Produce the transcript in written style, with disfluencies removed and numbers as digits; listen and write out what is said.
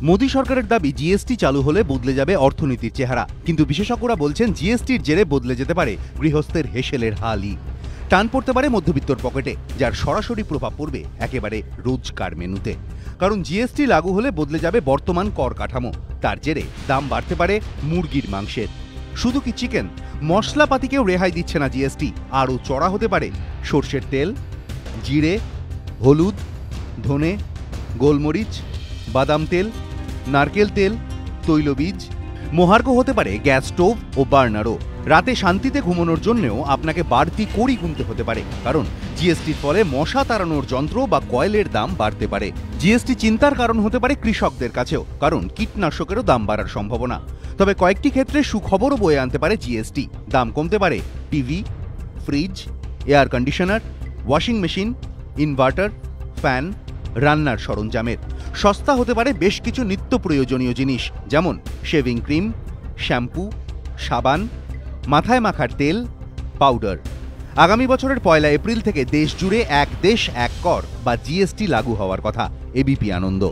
মোদী সরকারের দাবি জিএসটি চালু হলে বদলে যাবে অর্থনীতির চেহারা, কিন্তু বিশেষজ্ঞরা বলছেন জিএসটির জেরে বদলে যেতে পারে গৃহস্থের হেসেলের হালই। টান পড়তে পারে মধ্যবিত্তর পকেটে, যার সরাসরি প্রভাব পড়বে একেবারে রোজকার মেনুতে। কারণ জিএসটি লাগু হলে বদলে যাবে বর্তমান কর কাঠামো। তার জেরে দাম বাড়তে পারে মুরগির মাংসের। শুধু কি চিকেন, মশলাপাতিকেও রেহাই দিচ্ছে না জিএসটি। আরও চড়া হতে পারে সর্ষের তেল, জিরে, হলুদ, ধনে, গোলমরিচ, বাদাম তেল, নারকেল তেল, তৈলবীজ। মহার্ঘ হতে পারে গ্যাস স্টোভ ও বার্নারও। রাতে শান্তিতে ঘুমানোর জন্যও আপনাকে বাড়তি কড়ি গুনতে হতে পারে, কারণ জিএসটির ফলে মশা তাড়ানোর যন্ত্র বা কয়েলের দাম বাড়তে পারে। জিএসটি চিন্তার কারণ হতে পারে কৃষকদের কাছেও, কারণ কীটনাশকেরও দাম বাড়ার সম্ভাবনা। তবে কয়েকটি ক্ষেত্রে সুখবরও বয়ে আনতে পারে জিএসটি। দাম কমতে পারে TV, fridge, air conditioner, washing machine, inverter, fan, রান্নার সরঞ্জামের। সস্তা হতে পারে বেশ কিছু নিত্য প্রয়োজনীয় জিনিস, যেমন শেভিং ক্রিম, শ্যাম্পু, সাবান, মাথায় মাখার তেল, পাউডার। আগামী বছরের 1 এপ্রিল থেকে দেশ জুড়ে এক দেশ এক কর বা জিএসটি লাগু হওয়ার কথা। এবিপি আনন্দ।